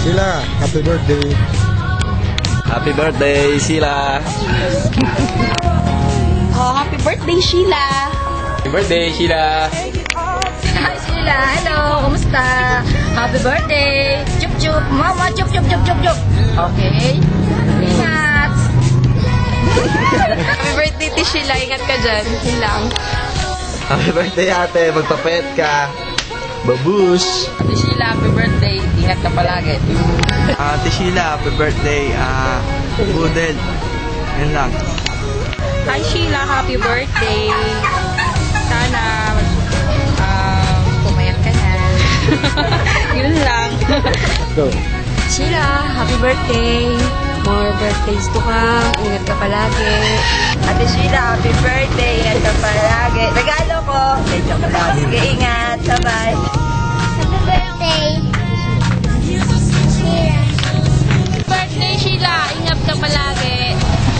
Sheila, happy birthday. Happy birthday, Sheila. Oh, happy birthday, Sheila. Happy birthday, Sheila. Hi, Sheila. Hello. Kumusta? Happy birthday. Chup chup. Mama, chup chup chup chup chup. Okay. Ingat. Happy birthday, Sheila. Ingat ka dyan. Yun lang. Happy birthday, ate. Magpapet ka. Babush. Ate Sheila, happy birthday. Ingat ka palagi. Ate Sheila, happy birthday. Budel. Yun lang. Hi, Sheila. Happy birthday. Sana pumayat ka na. Yun lang. Go. Sheila, happy birthday. More birthdays to come. Ingat ka palagi. Ate Sheila, happy birthday. Ingat ka palagi. Regalo ko. Medyo ka lang. Sige, ingat. Bye-bye. Happy birthday. Birthday, Sheila. Ingat ka palagi.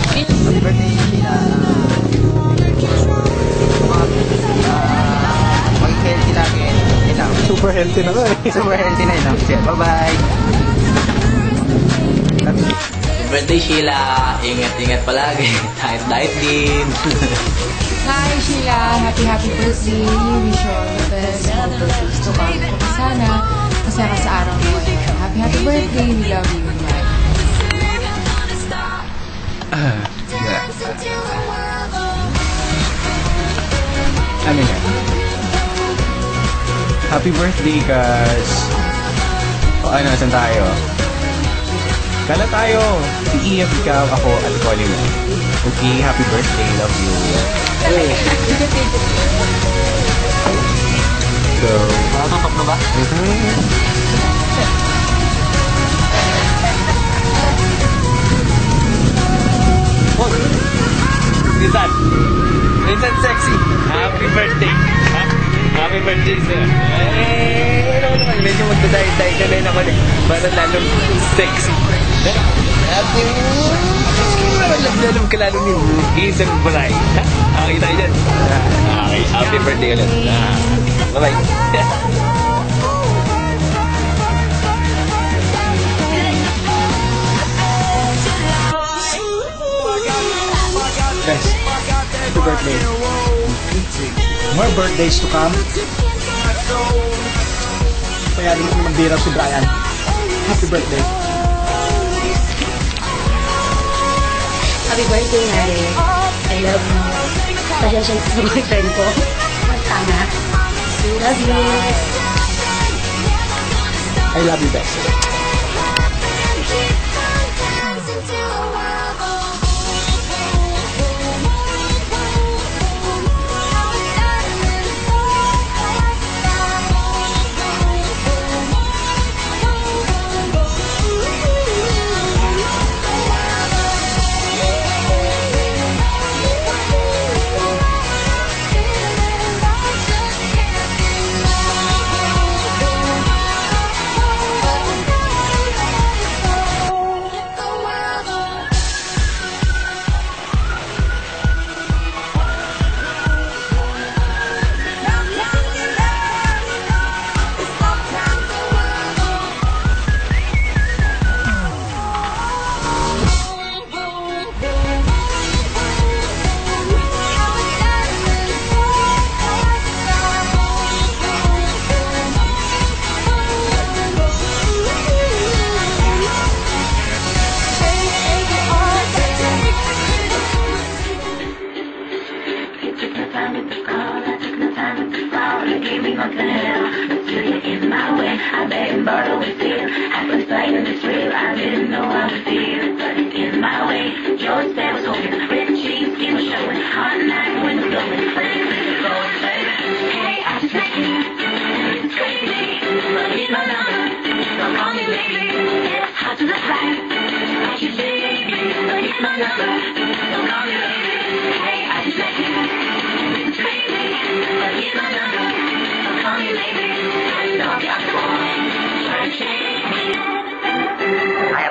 Happy birthday, Sheila. Maging healthy lagi. Yun lang. Super healthy na ka eh. Super healthy na yun. Bye-bye. Happy birthday, Sheila. Ingat-ingat palagi. Diet din. Hi, Sheila. Happy birthday. Wish you all the best. All birthdays to come. Sana masaya ka sa araw mo. Happy birthday. We love you. Bye. Ano yan? Happy birthday, Kaz. O ano, saan tayo? Kala tayo. Si Ian, ikaw, ako, at Colin mo. Okay, happy birthday. Love you. Hey. So, Nakatutok na ba? Insan. Insan sexy. Happy birthday. Happy birthday, sir. Ano naman, medyo magdadayit-dayit na rin ako. Para lalong sexy. Happy Alam ka lalo ni Isang Balay. Okay tayo dyan. Okay, happy birthday ulit. Bye-bye. Guys, happy birthday. More birthdays to come. Kaya din mo magbira si Brian. Happy birthday. Happy birthday, Nare. I love you. Pasensya na sa boyfriend ko. Tanga. Love you. I love you, best.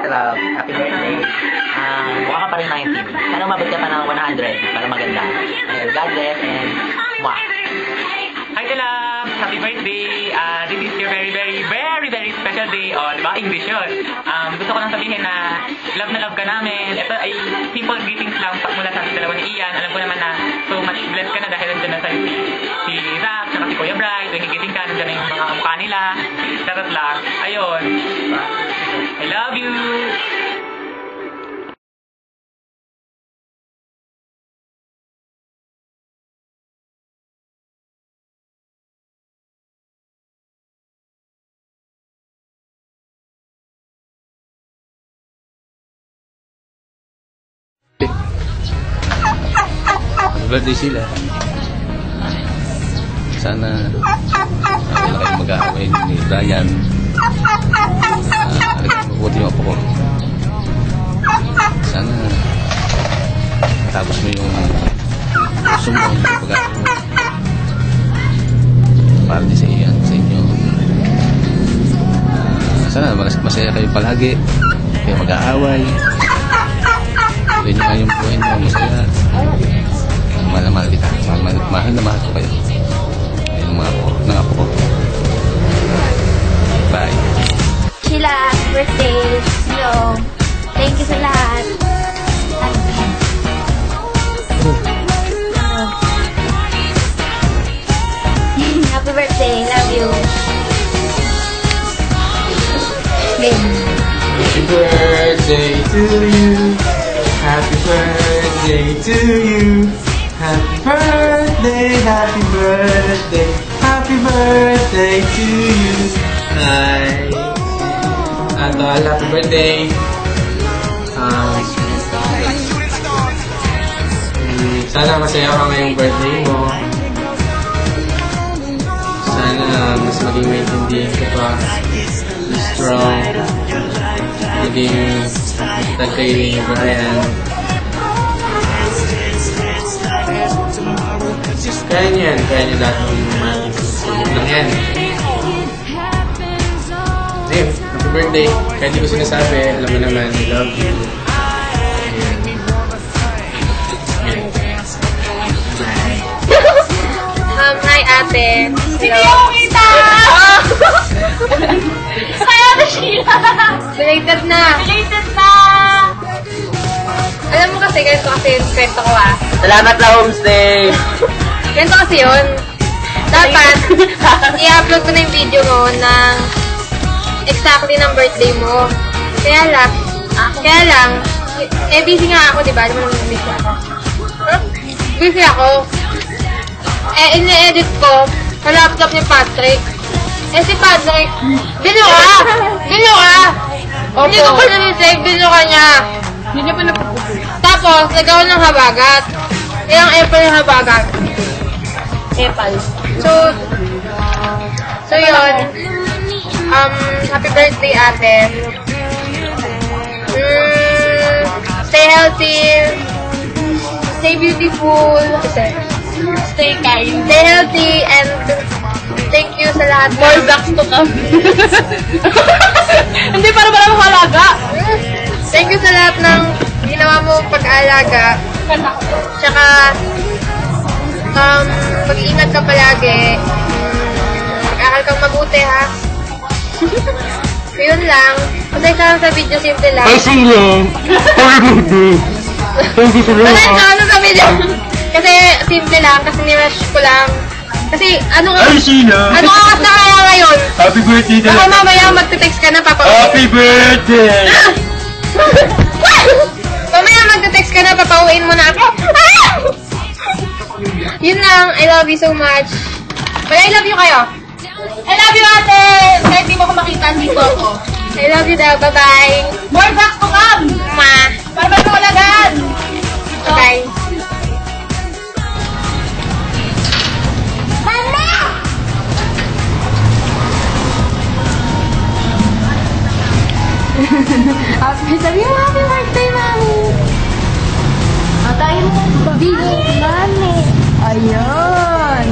Happy birthday. Mukha ka pa rin 19. Sana umabot ka pa ng 100 para maganda. God bless and mwah. Hi, Kalab! Happy birthday! This is your very, very, very, very special day. O, diba? English yun. Gusto ko lang sabihin na love ka namin. Ito ay simple greetings lang mula sa dalawa ni Ian. Alam ko naman na so much blessed ka na dahil nandiyan na sa'yo si Zach, saka si Kuya Bright. Tuwing gigising ka, nandiyan na yung mga mukha nila. Charot lang. Ayun. I love you! Birthday sila. Sana wala kayong mag-aaway ni Brian. Mabuti mo po ko. Sana tapos mo yung sumbong pag-aaway. Para din sa iyan, sa inyo. Sana masaya kayo palagi. Kayo mag-aaway. Tuloy nyo nga yung buhay nyo, masaya. Mahal na mahal kita. Mahal na mahal ko kayo. Ayun mga po. Nangapo ko. Bye. Sheila, birthday. Hello. Thank you sa lahat. Happy birthday. Love you. Ben. Happy birthday to you. Happy birthday to you. Happy birthday, happy birthday, happy birthday to you. Hi. Adol, happy birthday. Sana masaya ka ngayong birthday mo. Sana mas maging maintindihan ka pa. Be strong. Maging tagay ni Brian. Kaya niya lahat ng mga lang yan. Hey, happy birthday. Kaya di ko sinasabi, alam mo naman, I love you. Hi, ate. Hindi ako kita! Kaya na Sheila! Belated na! Alam mo kasi, ganito kasi yung kwento ko Salamat na homestay! Ganito kasi yun. Dapat, i-upload ko na yung video mo ng exactly ng birthday mo. Kaya lang, busy nga ako, diba? Di ba naman busy ako? Busy ako. Ine-edit ko sa laptop ni Patrick. Si Patrick, bilo ka! Hindi ko pa nanisave, bilo ka niya. Hindi niya pa napupupo. Tapos, nagawa ng habagat. Ilang apple yung habagat. Apple. So yun. Happy birthday, ate. Stay healthy. Stay beautiful. Stay kind. Stay healthy and thank you sa lahat. More backs to come. Hindi, para mahalaga. Thank you sa lahat ng ginawa mo pag-aalaga. Tsaka, mag-iingat ka palagi. Mag-aaral kang mabuti, ha? Yun lang. Pasensya lang sa video, simple lang. Pasensya sa video. Kasi simple lang, kasi nirush ko lang. Kasi, ano oras na kaya ngayon? Happy birthday Baka mamaya magte-text ka na, papauwi. Happy birthday! Mamaya magte-text ka na, papauwiin mo na ako. Yun lang, I love you so much. But I love you kayo. I love you, ate! Kahit di mo ko makita, dito ako. I love you daw, bye-bye. More backs to come! Ma. Para mahalagaan! Bye. Sabi mo, happy birthday, mami! Tayo mo, mami. Ayun!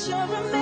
You're a